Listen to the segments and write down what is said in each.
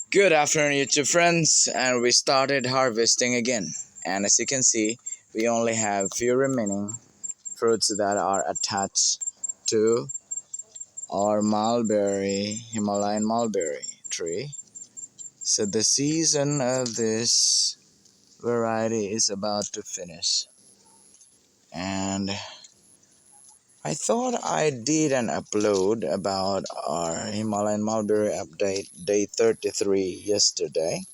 Good afternoon, YouTube friends, and we started harvesting again. And as you can see, we only have few remaining fruits that are attached to our Himalayan mulberry tree. So the season of this variety is about to finish. And I thought I did an upload about our Himalayan mulberry update day 33 yesterday.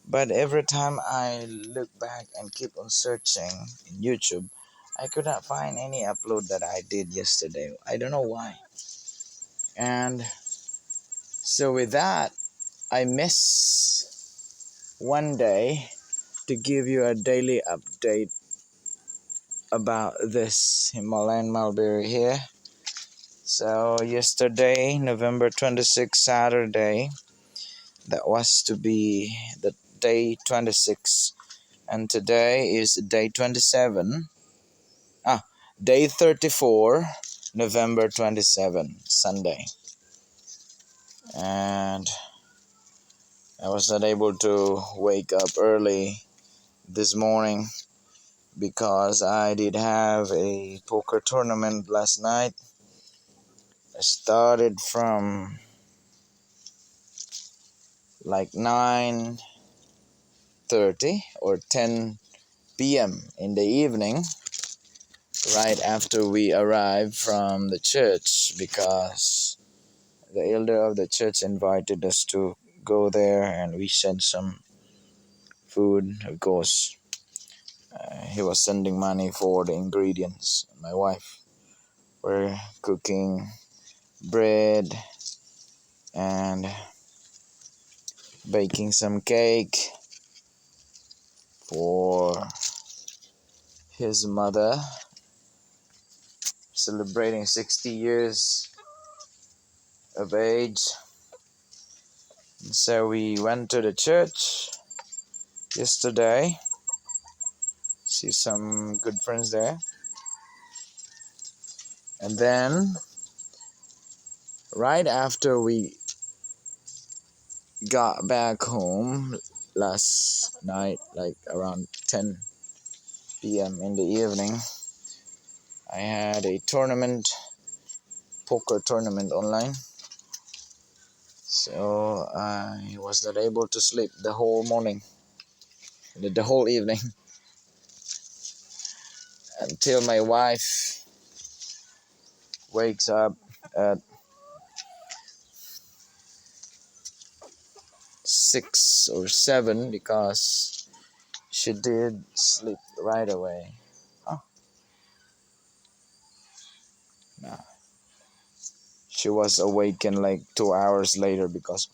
But every time I look back and keep on searching in YouTube, I could not find any upload that I did yesterday. I don't know why. And so with that, I miss one day to give you a daily update about this Himalayan mulberry here. So yesterday, November 26th, Saturday, that was to be the day 26, and today is day 27. Day 34, November 27, Sunday. And I was not able to wake up early this morning because I did have a poker tournament last night. I started from like 9:30 or 10 p.m. in the evening, right after we arrived from the church, because the elder of the church invited us to go there, and we sent some food. Of course, he was sending money for the ingredients. My wife were cooking bread and baking some cake for his mother, celebrating 60 years of age. And so we went to the church yesterday, see some good friends there. And then right after we got back home last night, like around 10 p.m. in the evening, I had a poker tournament online. So I was not able to sleep the whole morning, the whole evening, until my wife wakes up at 6 or 7, because she did sleep right away. Oh, no. She was awakened like 2 hours later because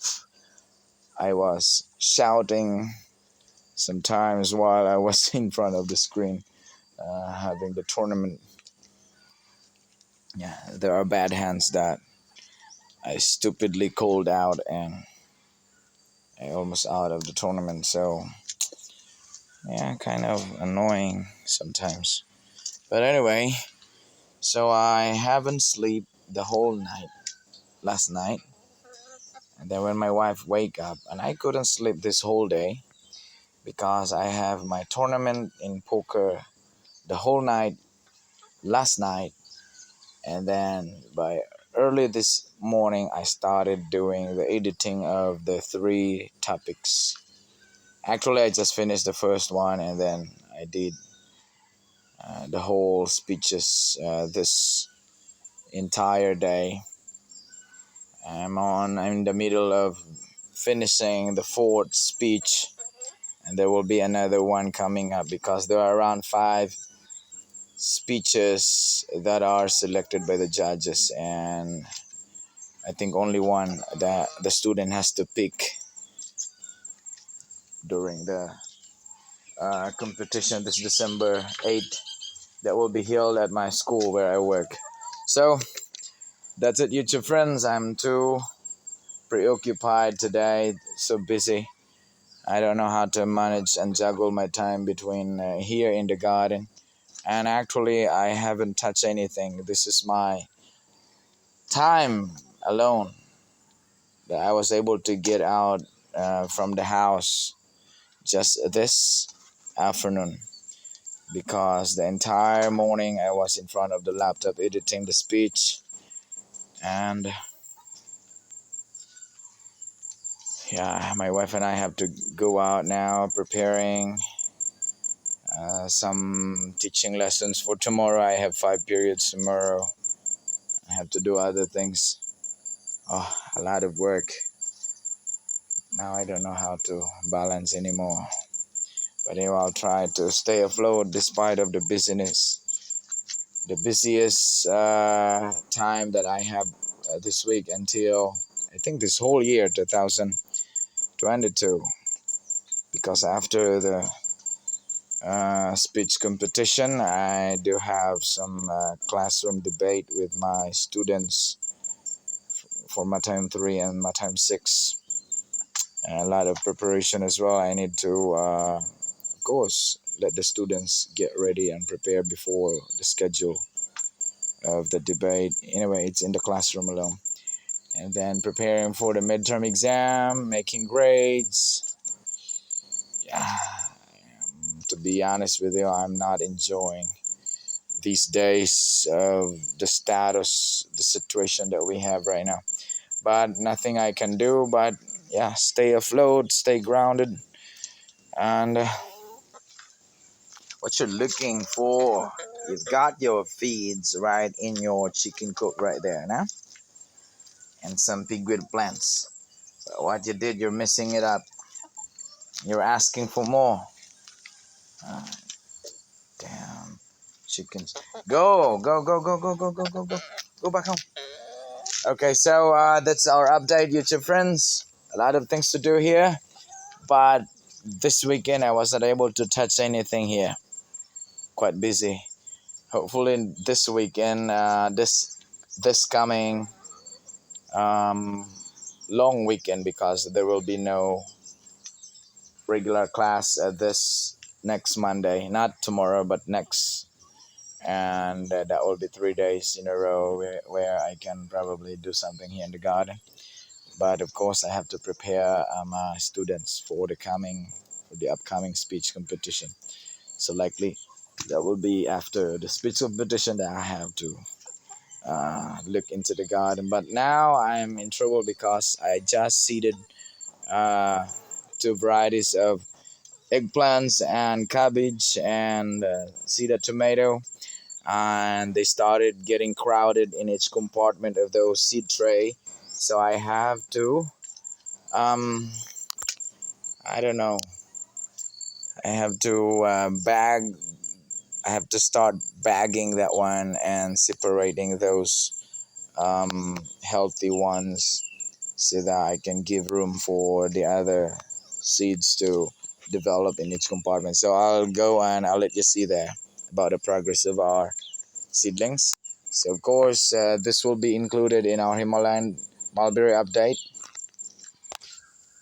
I was shouting sometimes while I was in front of the screen, having the tournament. Yeah, there are bad hands that I stupidly called out, and I almost out of the tournament. So yeah, kind of annoying sometimes. But anyway, so I haven't slept the whole night last night, and then when my wife wake up, and I couldn't sleep this whole day because I have my tournament in poker the whole night last night, and then by early this morning I started doing the editing of the 3 topics. Actually, I just finished the first one, and then I did the whole speeches this entire day. I'm in the middle of finishing the 4th speech, and there will be another one coming up because there are around 5 speeches that are selected by the judges, and I think only one that the student has to pick during the competition this December 8th that will be held at my school where I work. So that's it, YouTube friends. I'm too preoccupied today, so busy. I don't know how to manage and juggle my time between here in the garden. And actually, I haven't touched anything. This is my time alone that I was able to get out from the house just this afternoon, because the entire morning I was in front of the laptop editing the speech. And yeah, my wife and I have to go out now preparing some teaching lessons for tomorrow. I have 5 periods tomorrow. I have to do other things. Oh, a lot of work. Now I don't know how to balance anymore. But anyway, I'll try to stay afloat despite of the busyness. The busiest time that I have this week until I think this whole year 2022, because after the speech competition I do have some classroom debate with my students for my time 3 and my time 6, and a lot of preparation as well. I need to of course let the students get ready and prepare before the schedule of the debate. Anyway, it's in the classroom alone. And then preparing for the midterm exam, making grades. Yeah, to be honest with you, I'm not enjoying these days of the status, the situation that we have right now. But nothing I can do but, yeah, stay afloat, stay grounded. And what you're looking for, you've got your feeds right in your chicken coop right there now, and some pigweed plants. But what you did, you're messing it up. You're asking for more. Ah, damn chickens. Go, go, go, go, go, go, go, go, go. Go back home. Okay, so that's our update, YouTube friends. A lot of things to do here, but this weekend I wasn't able to touch anything here. Quite busy. Hopefully this weekend, this coming um, long weekend, because there will be no regular class this next Monday, not tomorrow, but next. And that will be 3 days in a row where I can probably do something here in the garden. But of course, I have to prepare my students for the upcoming speech competition. So likely that will be after the speech competition that I have to look into the garden. But now I'm in trouble because I just seeded uh, 2 varieties of eggplants and cabbage and seeded tomato, and they started getting crowded in each compartment of those seed tray. So I have to um I don't know, I have to bag I have to start bagging that one and separating those healthy ones so that I can give room for the other seeds to develop in each compartment. So I'll go and I'll let you see there about the progress of our seedlings. So of course, this will be included in our Himalayan Mulberry Update.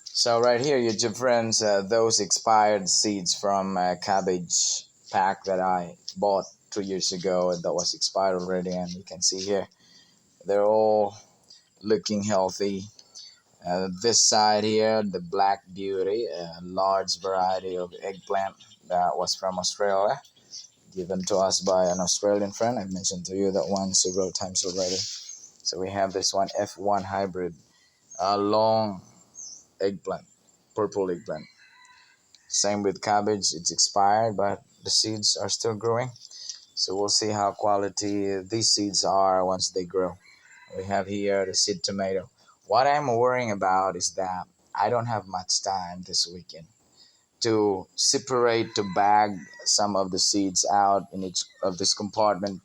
So right here, YouTube friends, those expired seeds from a cabbage pack that I bought 2 years ago, and that was expired already, and you can see here, they're all looking healthy. This side here, the Black Beauty, a large variety of eggplant that was from Australia, given to us by an Australian friend. I've mentioned to you that one several times already. So we have this one, F1 hybrid, a long eggplant, purple eggplant. Same with cabbage, it's expired, but the seeds are still growing. So we'll see how quality these seeds are once they grow. We have here the seed tomato. What I'm worrying about is that I don't have much time this weekend to separate, to bag some of the seeds out in each of this compartment,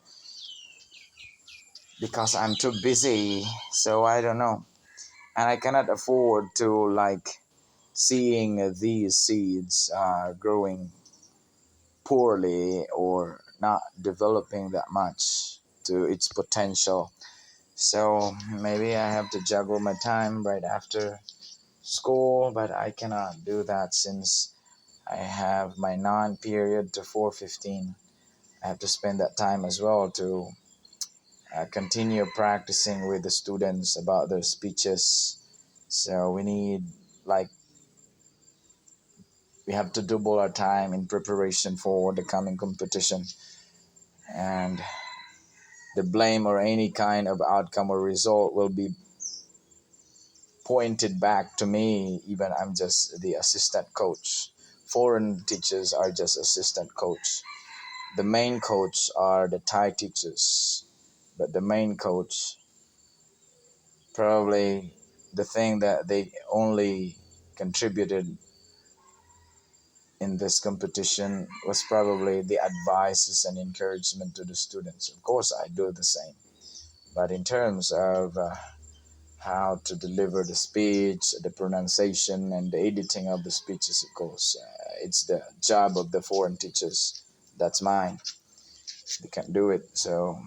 because I'm too busy. So I don't know. And I cannot afford to like seeing these seeds growing poorly or not developing that much to its potential. So maybe I have to juggle my time right after school, but I cannot do that since I have my non-period to 4:15. I have to spend that time as well to continue practicing with the students about their speeches. So we need like we have to double our time in preparation for the coming competition, and the blame or any kind of outcome or result will be pointed back to me. Even I'm just the assistant coach. Foreign teachers are just assistant coach. The main coach are the Thai teachers, but the main coach, probably the thing that they only contributed in this competition was probably the advices and encouragement to the students. Of course, I do the same. But in terms of how to deliver the speech, the pronunciation, and the editing of the speeches, of course, it's the job of the foreign teachers. That's mine. They can't do it. So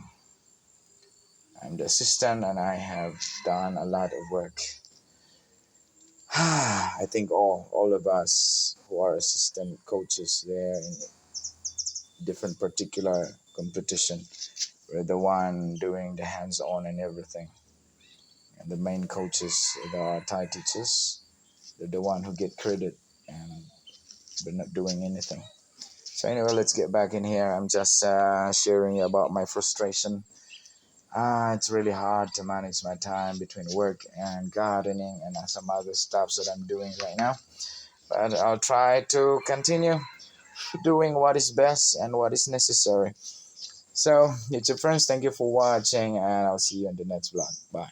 I'm the assistant, and I have done a lot of work. I think all of us who are assistant coaches there in different particular competition, we're the one doing the hands-on and everything. And the main coaches, the Thai teachers, they're the one who get credit, and we're not doing anything. So anyway, let's get back in here. I'm just sharing about my frustration. It's really hard to manage my time between work and gardening and some other stuff that I'm doing right now. But I'll try to continue doing what is best and what is necessary. So, it's your friends. Thank you for watching, and I'll see you in the next vlog. Bye.